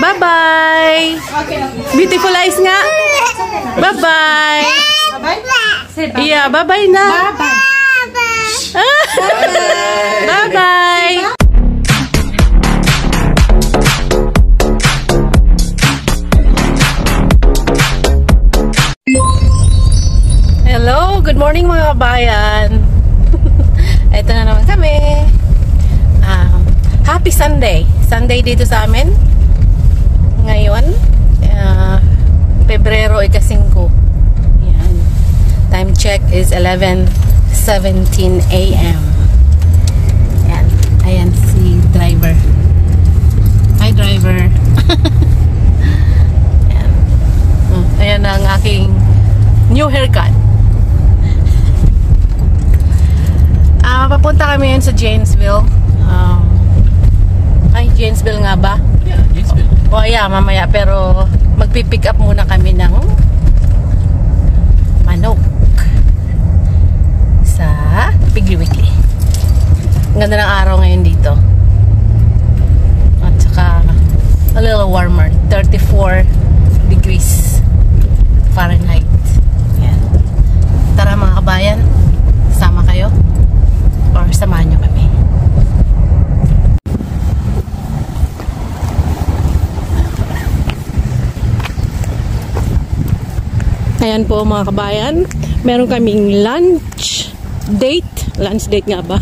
Bye-bye. Beautiful eyes nga. Bye-bye. Yeah, bye-bye na. Bye-bye. Hello, good morning mga kabayan. Ito na naman kami. Happy Sunday. Sunday dito sa amin. Ngayon, Pebrero 5. Yan. Time check is 11:17 AM. Yan. Ayan si driver. Hi driver. Yan. Ayan ang aking new haircut. Papunta kami yun sa Janesville. Ay, Janesville nga ba? Yeah, Janesville. O yeah, mamaya. Pero magpipick up muna kami ng manok sa Piggly Wiggly. Ang ganda ng araw ngayon dito. At saka a little warmer. 34 degrees Fahrenheit. Yan. Tara mga kabayan, sama kayo or samahan nyo kami. Ayan po mga kabayan, meron kaming lunch date nga ba?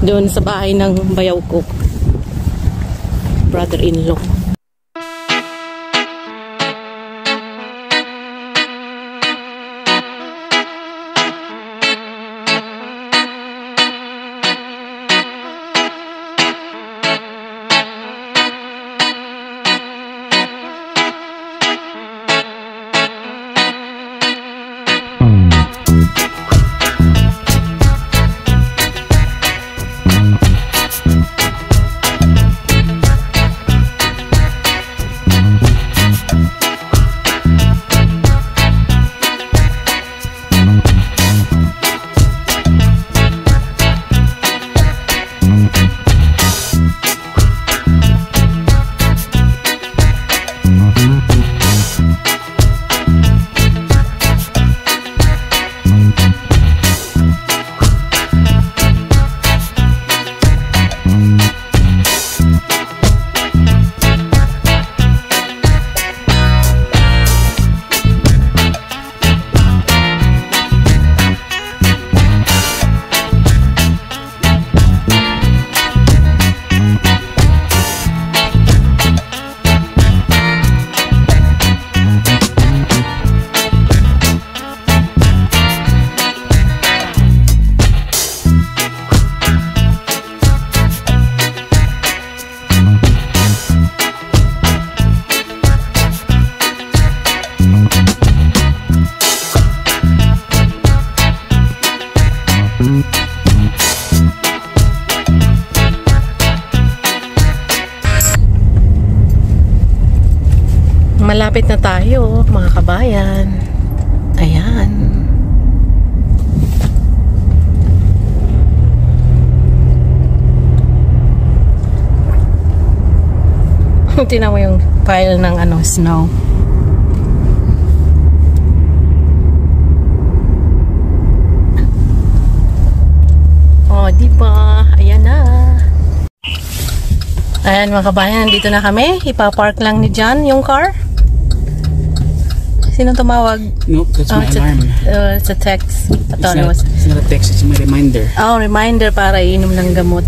Doon sa bahay ng bayaw ko, brother-in-law. Malapit na tayo mga kabayan. Ayan. Tingnan mo yung pile ng snow. Oh, diba? Ayan na. Ayan mga kabayan, dito na kami. Ipapark lang ni John yung car. Sino tumawag? Nope, that's my alarm. It's a text. It's not a text, it's my reminder. Oh, reminder para inom ng gamot.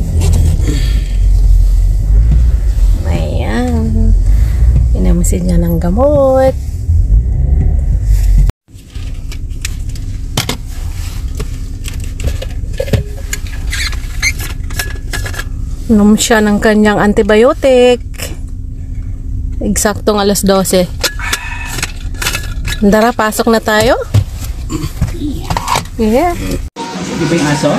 Ayan. Inamisin niya ng gamot. Inom siya ng kanyang antibiotic. Eksaktong 12:00. Dara, pasok na tayo. Yeah. Di ba yung aso?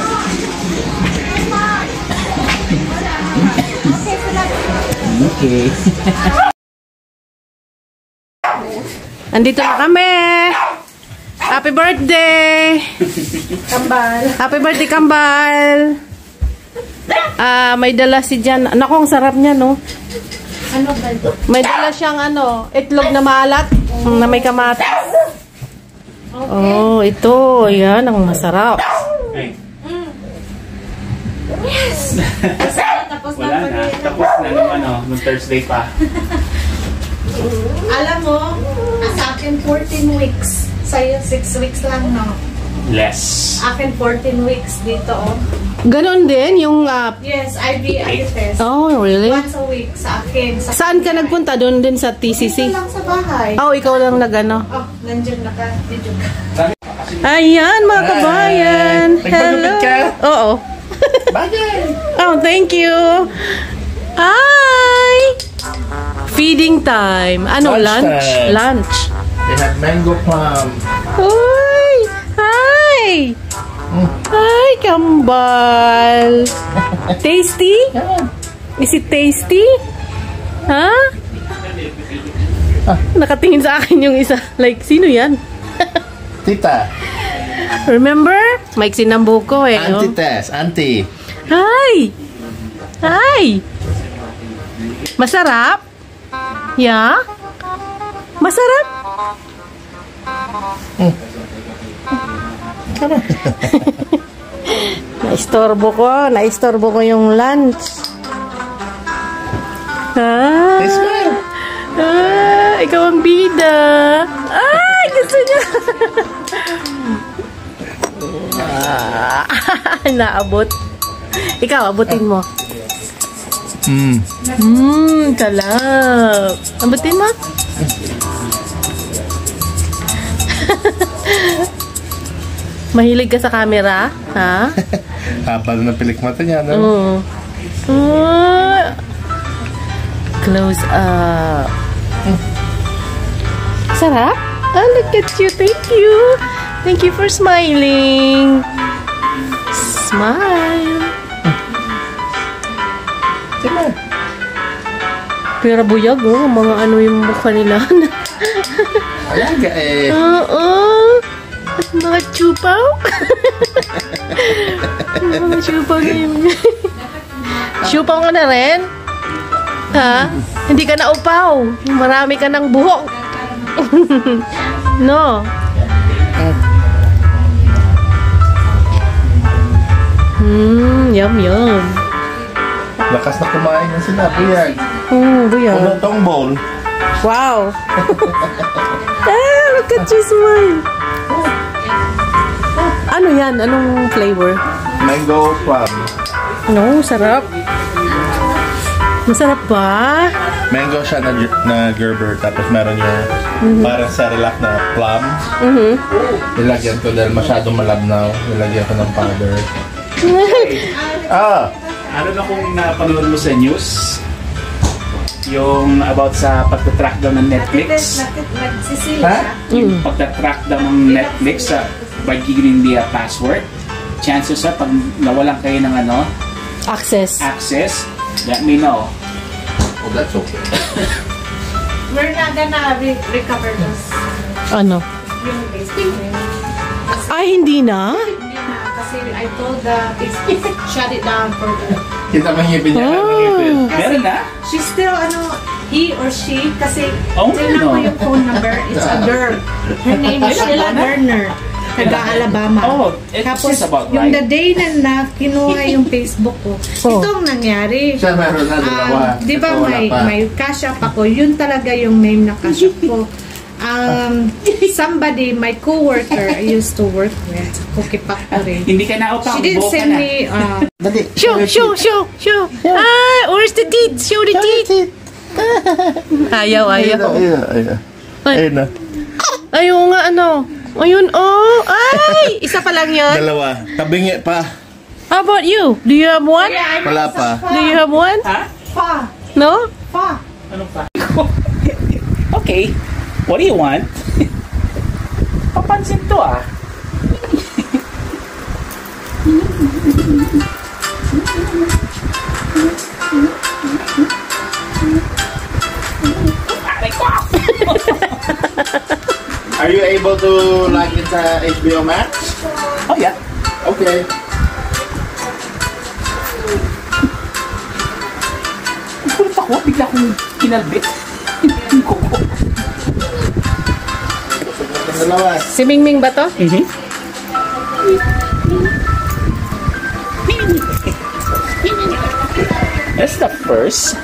Okay. Andito na kami. Happy birthday! Kambal. Happy birthday, Kambal. May dala si Jan. Naku, ang sarap niya, no? Ano ba ito? May dala siyang ano, itlog na maalat na may kamatis. Oh, ito. Yan, ang masarap. Ay, Yes! Tapos wala na. Tapos na nung Thursday pa. Alam mo, sa akin 14 weeks. Sa'yo 6 weeks lang, no? Less. Akin 14 weeks dito, oh. Ganon din yung... Yes, IV test. oh, really? Once a week sa akin. Saan ka nagpunta? Doon din sa TCC? Dito lang sa bahay. Oh, ikaw lang nagano. Oh, nandiyan naka-video ka. Ayan, mga kabayan. Nagpagupit ka? Oo. Bagay! Oh, thank you. Hi! Feeding time. Ano, Lunch lunch? time. Lunch. They have mango plum. Uy! Hi! Hi, kambal. Tasty? Is it tasty? Ha? Nakatingin sa akin yung isa. Like, sino yan? Tita, Remember? Maiksi ng buko eh. Oh. auntie Tess, auntie. Hi! Hi! Masarap? Yeah? Masarap? Naistorbo ko yung lunch. Ah, Hey, smile. ikaw ang bida. Ay, gusto niya. Naabot. Ikaw, abutin mo. Talap. Abutin mo. Mahilig ka sa camera? Ha? Habal na pilik mata niya, no? Close up. Sarap? Oh, look at you. Thank you. Thank you for smiling. Smile. Pero buyag, oh. Mga ano yung mukha nila. Alaga eh. Oo. Mga chupaw. Mga chupaw na yung... Chupaw ka na rin? Ha? Hindi ka na upaw. Marami ka ng buhok. No? Yum, yum. Lakas na kumain na sila, buyag. Buyag. Puno tong bowl. Wow. Look at you smile. Ano yan? Anong flavor? Mango plum. No, sarap. Masarap ba? Mango siya na Gerber, tapos meron yung parang Cerelac na plum. Nilagyan ko dahil masyadong malabnaw. Nilagyan ko ng powder. Ano na kung napanood mo sa news? Yung about sa pagtatrack daw ng Netflix. Nagsisila Ha? Yung pagtatrack daw ng Netflix by giving the password. Chances are, pag nawalan kayo ng Access. access, let me know. Oh, that's okay. We're not gonna recover those. Ano? Yung Facebook. Ay, hindi na? Hindi na. Kasi I told the Facebook, shut it down for good. Kita mo ngipin niya. Ngipin. Meron na? She's still, he or she, kasi Oh, tingnan no. mo yung phone number, it's a girl. Her name is Sheila Garner. Taga-Alabama. Oh, it's Tapos, about yung right. the day na kinuha yung Facebook ko, itong nangyari. Siya meron na dalawa. Di ba Ito wala pa. may cash up ako, yun talaga yung name na cash up ko. Somebody, my co-worker I used to work with, Cookie Factory. Hindi ka na upang. She didn't send me, Show. Ah, where's the teeth? Show the teeth. Ayaw. Ayun. Ayun na. Ayaw nga, Ayun, oh. Ay! Isa pa lang yun. Dalawa. Tabingi pa. How about you? Do you have one? Wala pa. Do you have one? Ha? Pa. No? Pa. Ano pa? Okay. What do you want? Papansin to Are you able to log in sa HBO Max? Oh yeah. Okay. Gulat ako. Bigla akong kinalbit. Dalawa. Si Mingming ba to? That's the first.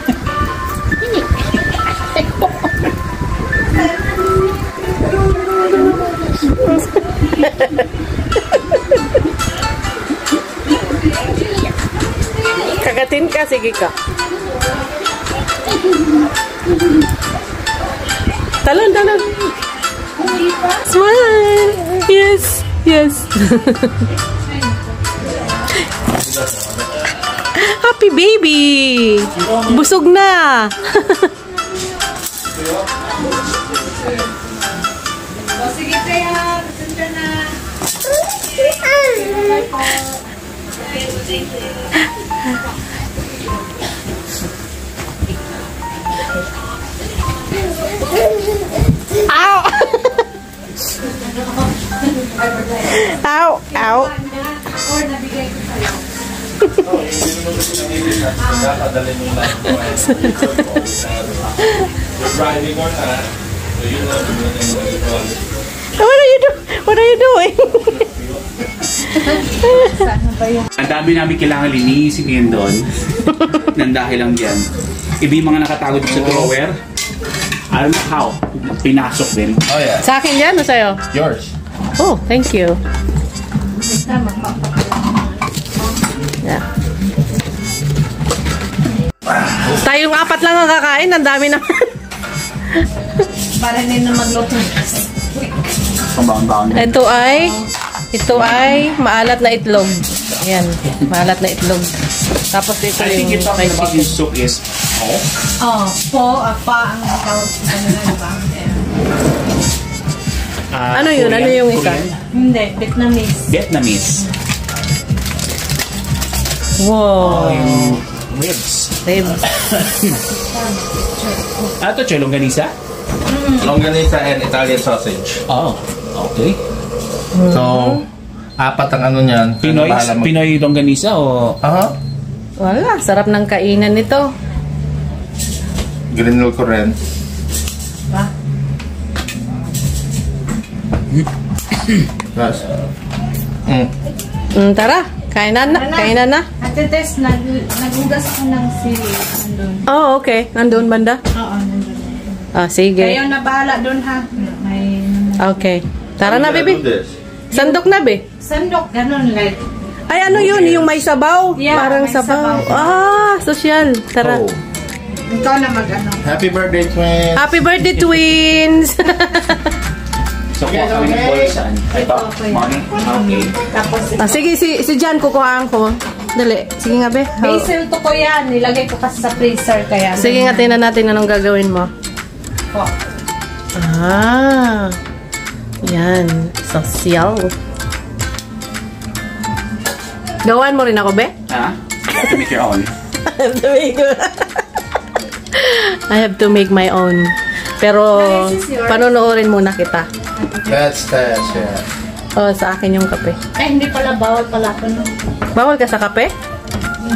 Kagatin ka, sige ka. Talon, talon. Smile. Yes, yes. Happy baby. Busog na. Sige, kaya. Pasensya na. Ow! Ow! Ow! Or nabigay ko sa'yo. Dadalhin mo lang. Driving or not. So you know What are you doing? Ang dami namin kailangan linisin ngayon doon. Nang dahil lang dyan. Iba yung mga nakatago dito sa drawer. I don't know how. Pinasok din. Oh yeah. Sa akin yan o sa'yo? Yours. Oh, thank you. Yeah. Tayong apat lang ang kakain. Ang dami naman. Para hindi na magluto. Pambaon-baon. Ito ay maalat na itlog. Ayan, maalat na itlog. Tapos ito I think yung you're talking about yung soup is Oh, pa ang tawag sa kanila, diba? Ano yun? Ano yung isa? Korean? Hindi, Vietnamese. Vietnamese. Wow. Yung ribs. Ribs. Ito, choy, longganisa? Longganisa and Italian sausage. Oh, okay. So, apat ang ano niyan. Pinoy longganisa o... Aha. Wala, sarap ng kainan nito. Grinol ko rin. Ba? Plus. Tara, kainan na. Ate Tess, nagugas ako ng sili. Nandun. Oh, okay. Nandun banda? Oo, nandun. Ah, sige. Kayo na bahala dun ha. May... Okay. Tara na, baby. Sandok na, be. Sandok, ganun like. Ay, ano yun? Yung may sabaw? Yeah, Parang may sabaw. sabaw. Ah, sosyal. Tara. Oh. Ikaw na mag-ano. Happy birthday, twins! Happy birthday, twins! So, kuha kami ng bowl saan? Ito? Okay. Money? Okay. Tapos, Sige, si Jan, kukuhaan ko. Dali. Sige nga, be. basil to ko yan. Nilagay ko kasi sa freezer kaya. Sige nga, tingnan natin anong gagawin mo. Po. Ah. Yan. Sosyal. Gawan mo rin ako, be? Ha? You have to make your own. I have to make my own. Pero, This is yours. panonoorin muna kita. That's Tess, yeah. Oh, sa akin yung kape. Ay, hindi pala. Bawal pala ako no. Bawal ka sa kape?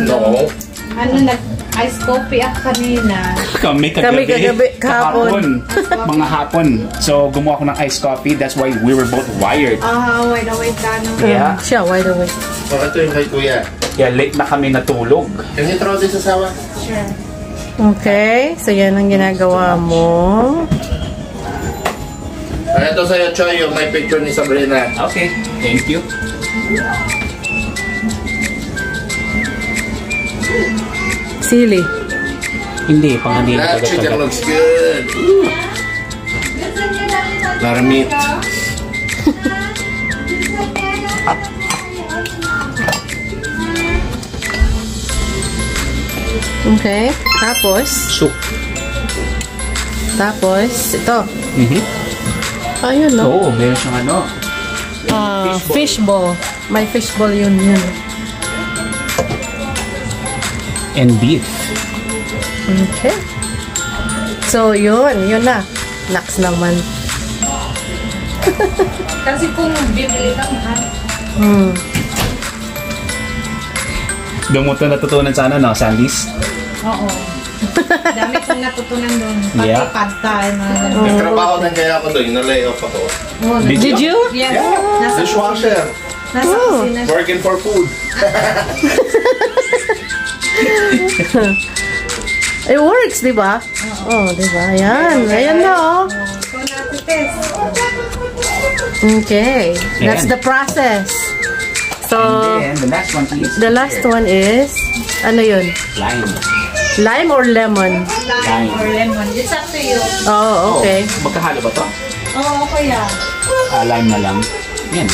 No. Ano, nag-ice coffee ako kanina. Kami kagabi, kahapon. Mga hapon. So, gumawa ko ng iced coffee. That's why we were both wired. Wait ka no. Yeah. Siya, wide awake. So, ito yung kay Kuya. Yeah, late na kami natulog. Can you throw this asawa? Sure. Okay, so yan ang ginagawa mo. Ito sa'yo, Choy, yung may picture ni Sabrina. Okay. Thank you. Sili. Hindi, pang hindi na That chicken looks good. Lot of meat. Okay, tapos, soup. ito. Ayun, no? Oo, meron siyang ano. Fishball. May fishball yun. And beef. Okay. So, yun na. Naks naman. Kasi kung bibili ka mahal. Doon mo ito natutunan sa ano, no? Sandy's? Oo. Dami kong natutunan doon. Pati Yeah. pad thai, mga ganun. Nagtrabaho na kaya ako doon, na-lay off ako. Oh, Did you? Yes. Nasa Dishwasher. Nasa kusina siya. Working for food. It works, di ba? Oh, di ba? Ayan. Ayan na, oh. So, natin Okay. That's the process. So, And the last one is the last one is, ano yun? lime. Lime or lemon? lime or lemon. It's up to you. Oh, okay. Magkahalo ba to? Oo, kuya. Lime na lang. Yan.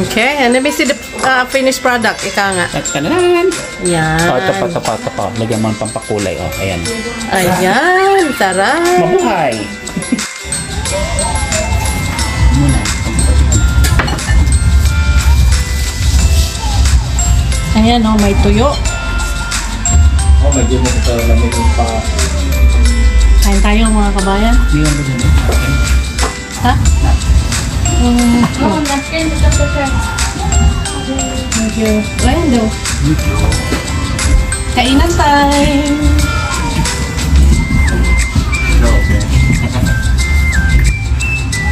Okay. And let me see the finished product. Ika nga. Tatanan! Yan. Oh, ito pa. Lagyan mo ng pampakulay. Oh, ayan. Ayan. Sarap. Mabuhay! Ayan, oh, may tuyo. Oh, medyo mo sa lamig yung pa. Kain tayo, mga kabayan. Hindi yan ba dyan? Ha? Oo, napkin. Thank you. Ayan daw. Kainan time.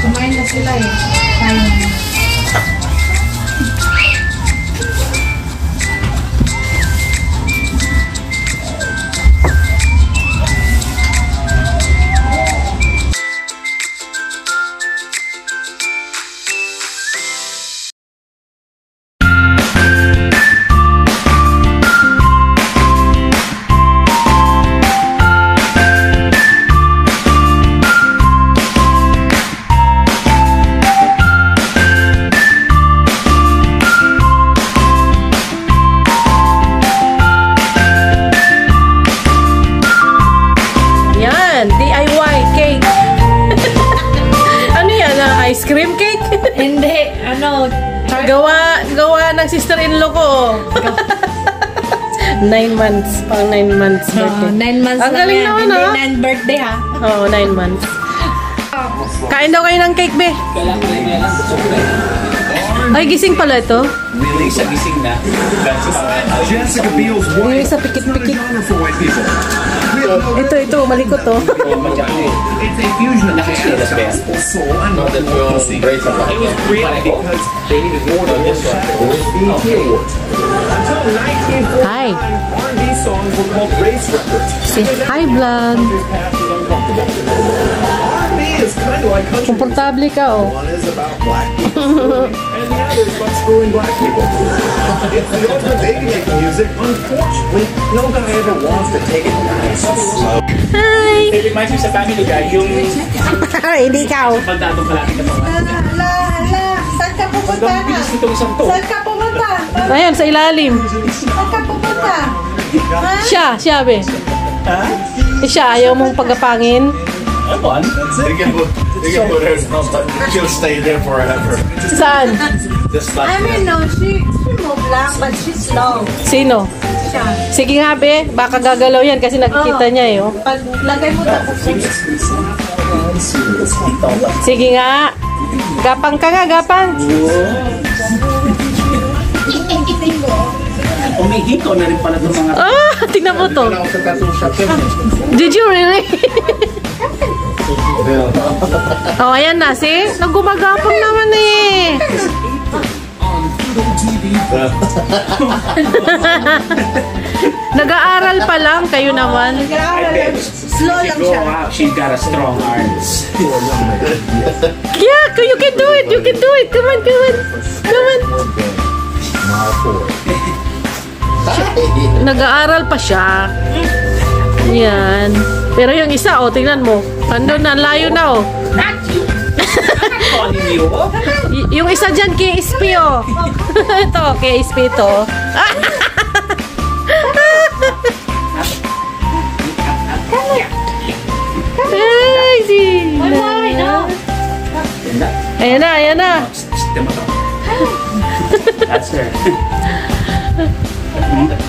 Kumain na sila eh. Kain. Yan, DIY cake. Ano yan? Ice cream cake? Hindi, ano, gawa ng sister-in-law ko. 9 months. Pang 9 months birthday. 9 months Ang lang galing yan. naman, Hindi ah. 9 birthday, ha? Oo, 9 months. Kain daw kayo ng cake, be. Ay, gising pala ito. Hindi sa gising na. Jessica Biel's Yung wife isa pikit-pikit. honor for white people. Ito, malikot to. It's a fusion of Nakasilas ba yan? soul and Not that yung brace up. It was real because they needed more than this one. BET Awards. Until 1949, Hi. R&B songs were called race records. Say hi, vlog. This path is uncomfortable. R&B is kind of like country. Komportable ka, oh. One is about black people and the other is about screwing black people. It's the ultimate baby-making music. Unfortunately, no guy ever wants to take it nice and slow. Hi! It reminds me sa Family Guy, yung Hindi ikaw. pagdatong palaki na mga. Hala, saan ka pupunta Ang na? bilis nitong isang to. Saan ka pupunta? Ayan, sa ilalim. Saan ka pupunta? Siya, be. Siya, ayaw mong pagapangin. Ewan. They can put her down, but she'll stay there forever. Saan? Just I like mean, no, she moved lang, but she's slow. Sino? Siya. Sige nga, be. Baka gagalaw yan kasi nakikita niya, eh. Oh. Pag lagay mo tapos Sige nga. Gapang ka nga, gapang. Umihito na rin pala itong mga. Ah, tingnan mo to. ako sa tattoo shop. Did you really? Oh, ayan na. See? Naggumagapang naman eh. Nag-aaral pa lang. Kayo naman. slow lang Go siya. out, she got a strong arms. Yeah, you can do it. You can do it. Come on, come on. Come on. Nag-aaral pa siya. Yan. Pero yung isa, oh, tingnan mo. Andun na, layo na, oh. Calling you. Yung isa dyan, KSP, oh. Ito, KSP ito. Ay, si. Ayan na, ayan na. That's her.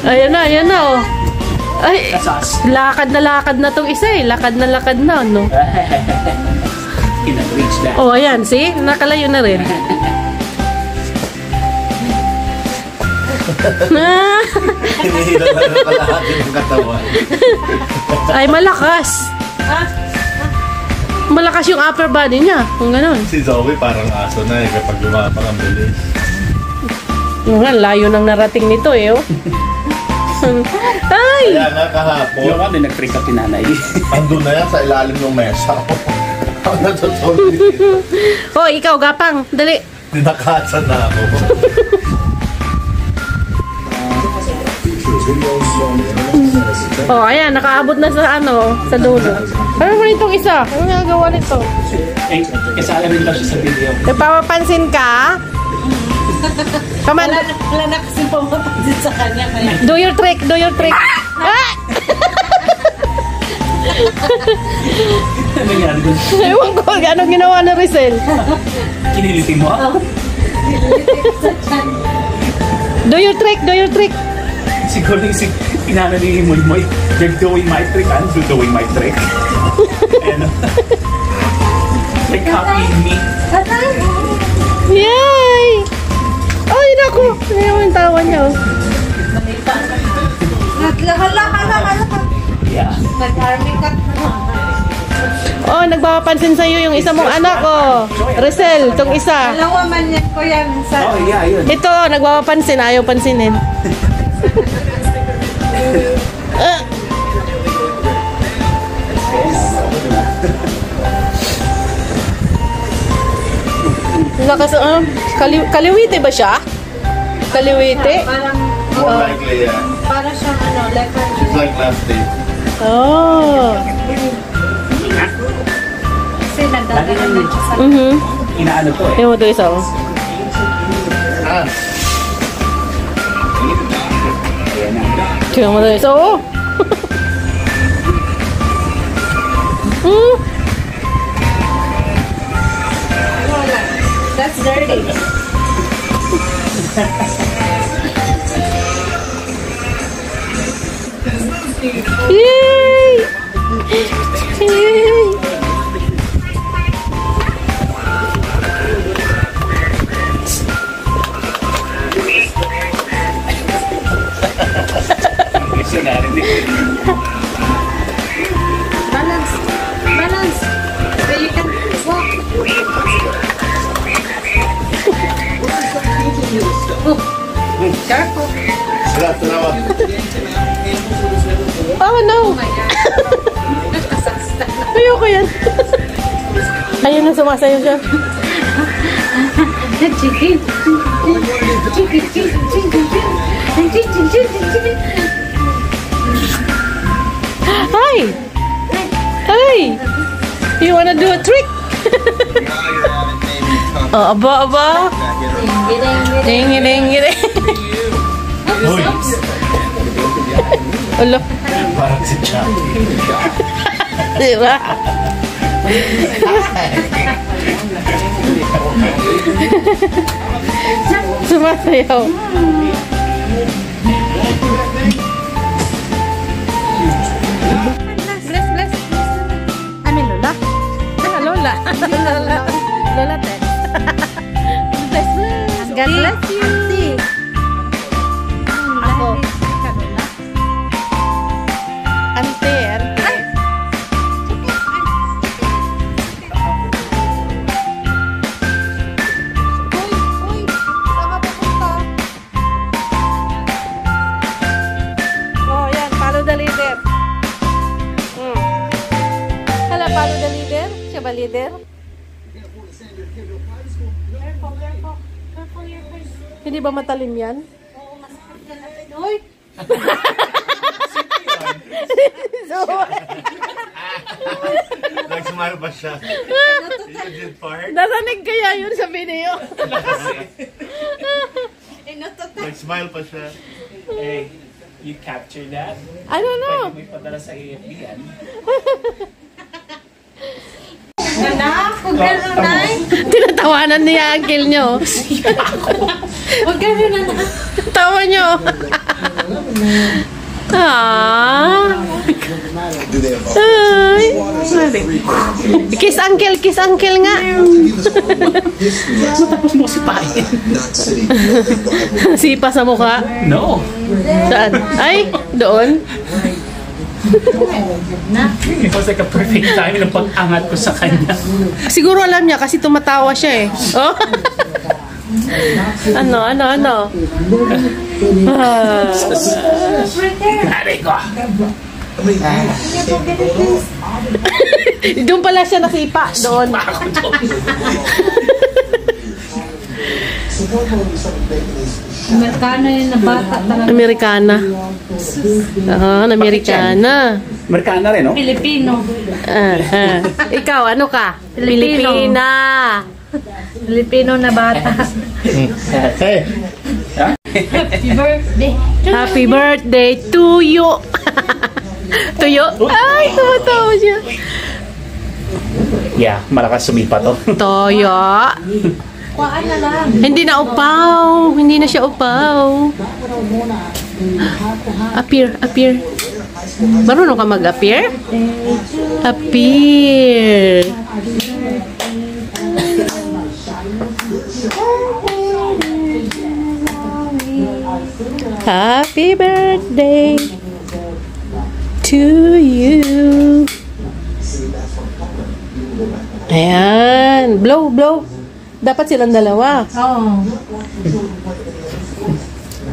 Ayan na, oh. Ay, That's us. lakad na tong isa eh. Lakad na, no? Cannot reach that. Oh, ayan, see? Nakalayo na rin. Hinihila na ng kalahati ng katawan. Ay, malakas. Malakas yung upper body niya. Kung ganun. Si Zoe parang aso na eh kapag lumapang ang bilis. Layo nang narating nito eh. Oh. Ay! Kaya nga kahapon, Yung kami nag-trick up tinanay. andun na yan sa ilalim ng mesa. Ang natutulog dito. Oh, ikaw, Gapang. Dali. Dinakasan na ako. Oh, ayan. Nakaabot na sa sa dulo. Ano ba itong isa? Ano nagawa nito? Eh, kasala rin daw siya sa video. Napapansin ka? Come on. Wala na kasi pumapansin sa kanya. Kaya Do your trick. Do your trick. Ah! Ano nangyari doon? Ewan ko. Anong ginawa ni Rizel? Kiniliti mo? Do your trick. Do your trick. Siguro yung pinana ni Mulmoy, you're doing my trick, I'm doing my trick. And, like, copying me. Yay! Ay, naku! Ano yung tawa niya, oh. Yeah. nag-army ka. Oh, nagpapansin sa'yo yung isa mong anak, oh. Rizel, itong isa. Dalawa man yan ko yan sa... Oh, yeah, yun. Ito, nagpapansin. Ayaw pansinin. Ah. Lakas, kaliwite ba siya? Kaliwite? Parang, More likely, yeah. para siyang like It's like last day. Oh. kasi nagdadala na siya sa... Inaano to eh. Yung mo ito isa, oh. Ah, Tingnan mo ito isa, oh. Wala. That's dirty. Yay! Yay! Gusto na rin eh. Balance. Balance. So you can walk. Oh, careful. sila, salamat. Oh, no! Oh my God. Ayoko yan. Ayun na, sumasayo siya. Chicken. Chicken. Chicken. Hi! Hi! You wanna do a trick? Oh, aba. Ding, ding, ding. Uy, Alo. parang si Chucky. Diba? Sumasayaw. Bless. Amin, Lola. Lola. Lola, ten. Bless. God bless you. Ako. Ante. Oh, yan. Follow the leader. Hala, follow the leader. Siya ba leader? Hindi ba matalim yan? Uy. Nag-smile pa siya. You did part? Naranig kaya yun sa video? Nag-smile pa siya. Hey, you capture that? I don't know. Pwede mo ipadala sa AFB yan. Anak, huwag gano'n na. Tinatawanan niya ang kill nyo. Huwag gano'n na. Tawa nyo. Ah. Ay. Kiss uncle nga. Tapos mo sipain. Sipa sa mukha. No. Saan? Ay, doon. It was like a perfect time ng pag-angat ko sa kanya. Siguro alam niya kasi tumatawa siya eh. Oh. Ano? Ah. Aray ko. Doon pala siya nasipa. Doon. Ako to. Amerikano yun na bata talaga. Amerikana. Amerikana. Amerikana rin, no? Pilipino. Ikaw, ano ka? Filipino. Pilipina. Filipino na bata. Hey! Happy birthday. Happy birthday to you. Tuyo? Ay, tumatawa siya. Yeah, malakas sumipa to. Toyo. Kuhaan na lang. Hindi na upaw. Hindi na siya upaw. Appear. Marunong ka mag-appear? Appear. Happy birthday to you. Ayan. Blow. Dapat silang dalawa. Oo.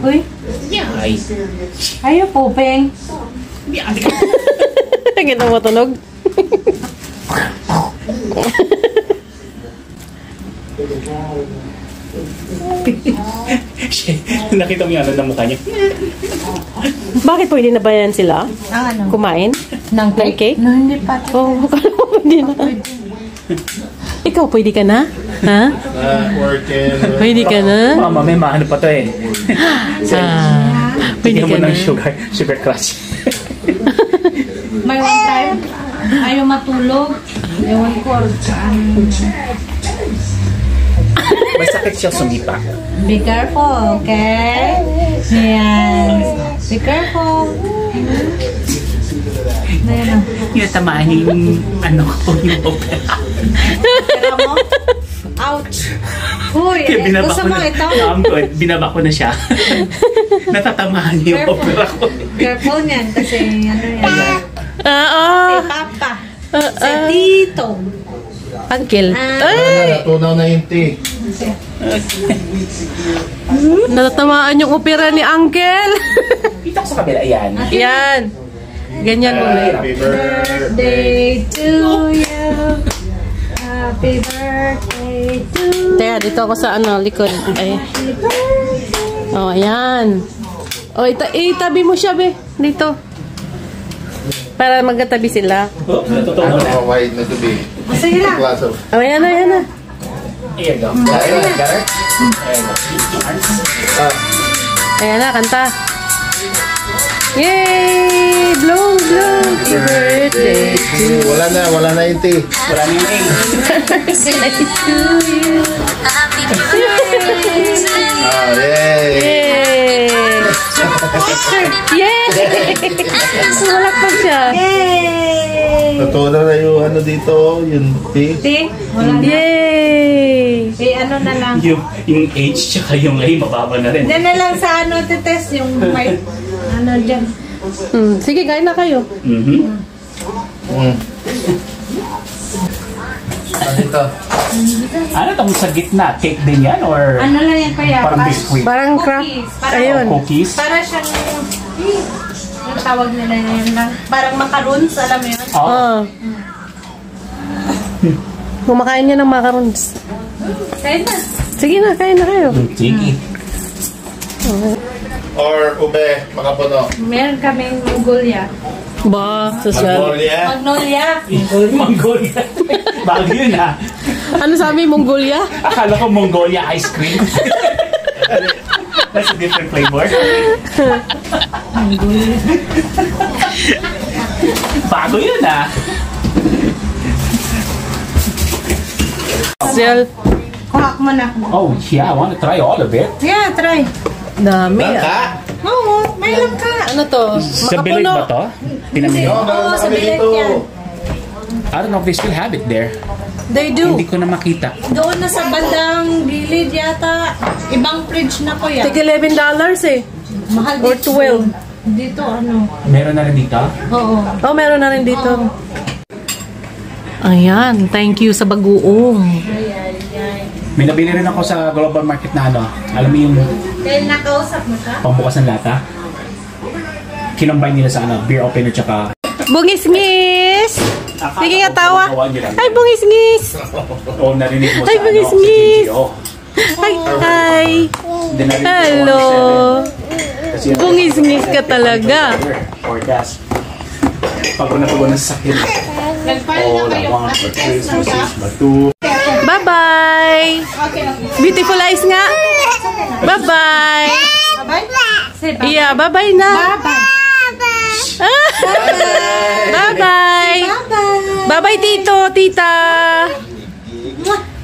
Uy, Ay. ayaw po, Peng. Ganun mo tunog. Nakita mo yung ano ng mukha niya. Bakit pwede na ba yan sila? Ang ano? Kumain? Ng cake? No, hindi pa. Oo, pwede na. Ikaw, pwede ka na? Ha? Working. Pwede ka na? Mama, may maano pa to eh. Pwede Bigyan ka mo na? ng sugar crush. May one time, ayaw matulog. Ewan ko. Masakit siya sumipa. Be careful, okay? Ayan. Be careful. Ayan. Yung tamahin yung ano ko yung opera. Kaya mo? Ouch! Uy, Binaba gusto ko mo na. ito? I'm good. Binaba ko na siya. Natatamahan niya yung Careful. opera ko. Careful niyan kasi ano yan. Oo. Si Papa. Si Tito. Uncle. Ah. Ay! Natunaw na yung tea. Natatamaan yung opera ni Uncle. Dito ko sa kabila. Ayan. Yan. Ganyan mo. Happy Birthday to you. Happy birthday to you. Teka, dito ako sa likod. Ay. Oh, ayan. Oh, itabi mo siya, be. Dito. Para magkatabi sila. Oh, natutuwa Ano, na. wide na to be. Sige na. Glass of. Oh, ayan na. Here you go. Got it? Ayan na, kanta. Yay! Blow. Happy birthday. Wala na yung tea. Wala na yung ink. Yay! Yay! Malakpag siya. Yay! Natunaw na yung ano dito, yung tea. Ti? Wala na. Yay! Ano na lang. Yung H tsaka yung A, mababa na rin. Diyan na lang sa ano, test yung may ano dyan. Sige, kain na kayo. Ano ito? Ano tong sa gitna? Cake din yan? Or Ano lang yan kaya? parang biscuit? Parang craft. Cookies. Parang Ayun. Cookies? Para siyang, yung tawag nila yan lang. Parang macaroons, alam mo yun? Oh. Oh. Kumakain niya ng macarons. Kaya na. Sige na, kain na kayo. Sige. Or ube, makapuno. Meron kaming Mongolia. Ba, social. Magnolia. Mongolia. Bago yun ah. Ano sabi, Mongolia? Akala ko Mongolia ice cream. That's a different flavor. Bago yun ah. Social. Kuhak mo na. Oh yeah, I want to try all of it. Yeah, try. Dami ah. Langka? Oo, may langka. Ano to? Sa bilog ba to? Pinamili? Oo, sa bilet yan. I don't know if they still have it there. They do. Hindi ko na makita. Doon na sa bandang gilid yata. Ibang fridge na ko yan. Tig $11 eh. Mahal Or dito. 12. Dito ano. Meron na rin dito? Oo. Oh, meron na rin dito. Ayan, thank you sa bagoong. May nabili rin ako sa global market na ano. Alam mo yung Dahil nakausap mo siya? pambukas ng lata? Kinombine nila sa ano, beer opener tsaka... Bungis-ngis! Sige nga, tawa. Ay, bungis-ngis! Oo, narinig mo sa Ay, ano, bungis-ngis! sa GGO. Hi, hi! Hindi narinig ko Hello! 107. Kasi ano, Bungis-ngis ka talaga. Or gas. Pag natugon ng sakit. Nag-file na kayo at test na ka? Bye-bye! Beautiful eyes nga! Bye-bye! Bye-bye. Yeah, bye-bye na! Bye-bye. Bye-bye! Bye-bye. Bye-bye, tito, tita!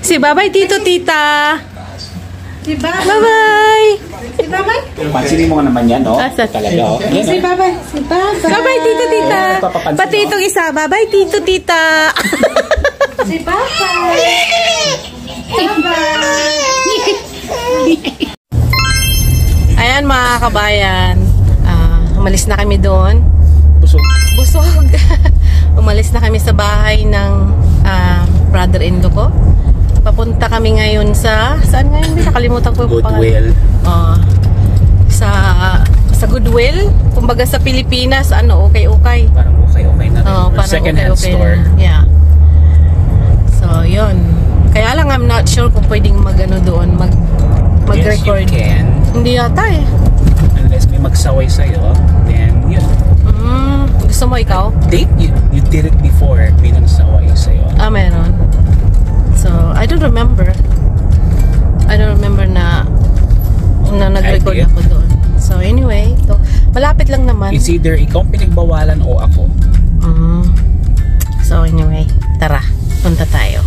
Si bye-bye, tito, tita! Si bye-bye. Bye-bye! Si bye-bye. Pansinin mo nga naman yan, no? Asa? Talaga, oh. Yan, Si oh. bye-bye. Si bye-bye. Bye-bye, tito, tita! Papapansin Pati mo. itong isa, bye-bye, tito, tita! Si bye-bye. Ayan mga kabayan, umalis na kami doon. Busog. Busog. Umalis na kami sa bahay ng brother-in-law ko. Papunta kami ngayon saan ngayon? Nakalimutan ko yung Goodwill. Sa Goodwill. Kumbaga sa Pilipinas, okay. Parang okay na rin. Or Parang second-hand okay store. na. Yeah. So, yun. Kaya lang, I'm not sure kung pwedeng doon, mag-record. Yes, you can. Hindi yata eh. Unless may magsaway sa'yo, then yun. Gusto mo ikaw? You did it before. May nagsaway sa'yo. Meron. So, I don't remember na nag-record I did. ako doon. So, anyway, malapit lang naman. It's either ikaw pinagbawalan o ako. So, anyway, tara, punta tayo.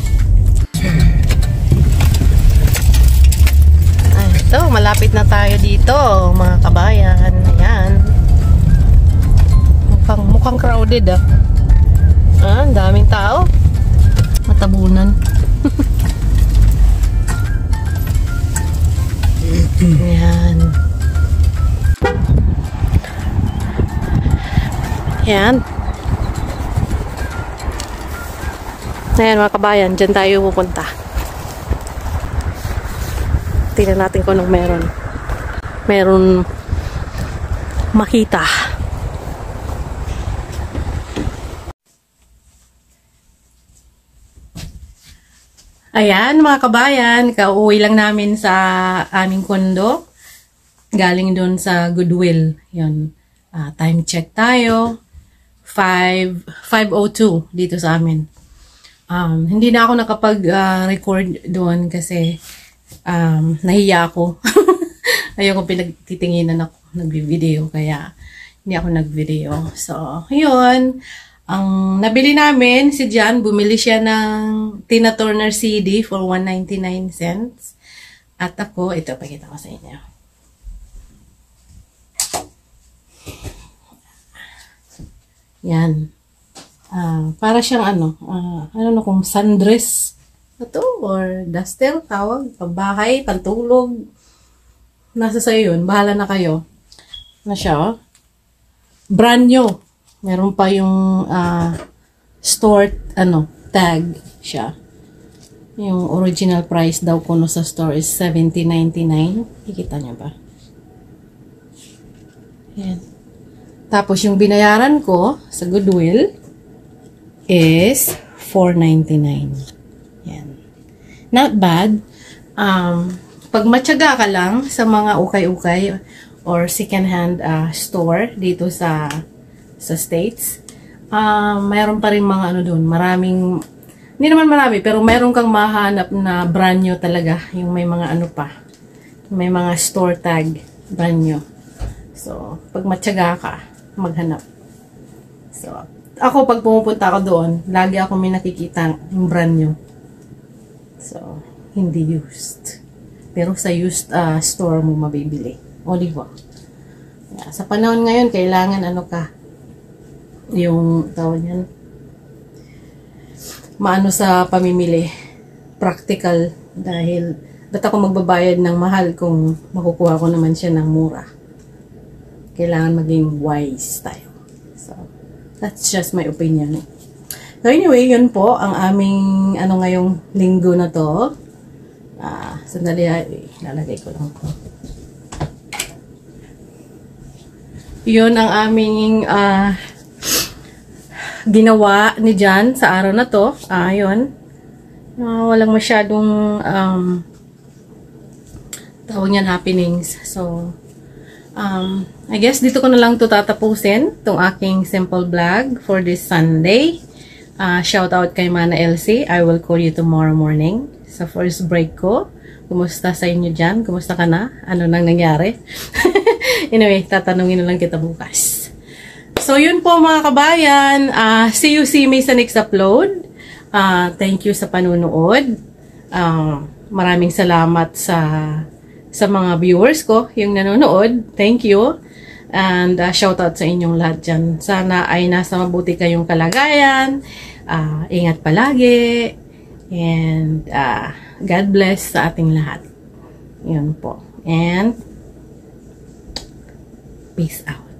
Ito, malapit na tayo dito, mga kabayan. Ayan. Mukhang crowded ah. Ang daming tao. Matabunan. Ayan. Ayan. Ayan mga kabayan, dyan tayo pupunta. Tingnan natin kung anong meron. Meron makita. Ayan mga kabayan, kauwi lang namin sa aming kondo. Galing doon sa Goodwill. Yun. Time check tayo. 5:02 dito sa amin. Hindi na ako nakapag-record doon kasi nahiya ako. Ayoko pinagtitinginan ako nag-video kaya hindi ako nag-video. So, yun. Ang nabili namin, si Jan, bumili siya ng Tina Turner CD for 1.99 cents. At ako, ito, pakita ko sa inyo. Yan. Para siyang kung sundress na to, or duster, tawag, pambahay, pantulog. Nasa sa'yo yun, bahala na kayo. Na siya, brand new. Meron pa yung store tag siya. Yung original price daw kuno sa store is $17.99. Kikita niyo ba? Yan. Tapos yung binayaran ko sa Goodwill is $4.99. Yan. Not bad. Pag matyaga ka lang sa mga ukay-ukay or second-hand store dito sa States, mayroon pa rin mga doon, maraming, hindi naman marami, pero mayroon kang mahanap na brand new talaga, yung may mga may mga store tag, brand new. So, pag matyaga ka, maghanap. So, ako pag pumupunta ako doon, lagi ako may nakikita yung brand new. So, hindi used. Pero sa used store mo mabibili. O, diba? Yeah, sa panahon ngayon, kailangan yung tawag yan, maano sa pamimili. Practical. Dahil, ba't ako magbabayad ng mahal kung makukuha ko naman siya ng mura? Kailangan maging wise tayo. So, that's just my opinion. So anyway, yun po ang aming ngayong linggo na to. Sandali, lalagay ko lang po. Yun ang aming ginawa ni Jan sa araw na to. Yun. Walang masyadong tawag niyan happenings. So, I guess dito ko na lang to tatapusin, tong aking simple vlog for this Sunday. Shout out kay Mana Elsie. I will call you tomorrow morning sa first break ko. Kumusta sa inyo dyan? Kumusta ka na? Ano nang nangyari? Anyway, tatanungin na lang kita bukas. So, yun po mga kabayan. See me sa next upload. Thank you sa panunood. Maraming salamat sa mga viewers ko, yung nanonood. Thank you. And shout out sa inyong lahat dyan. Sana ay nasa mabuti kayong kalagayan. Ingat palagi. And God bless sa ating lahat. Yun po. And peace out.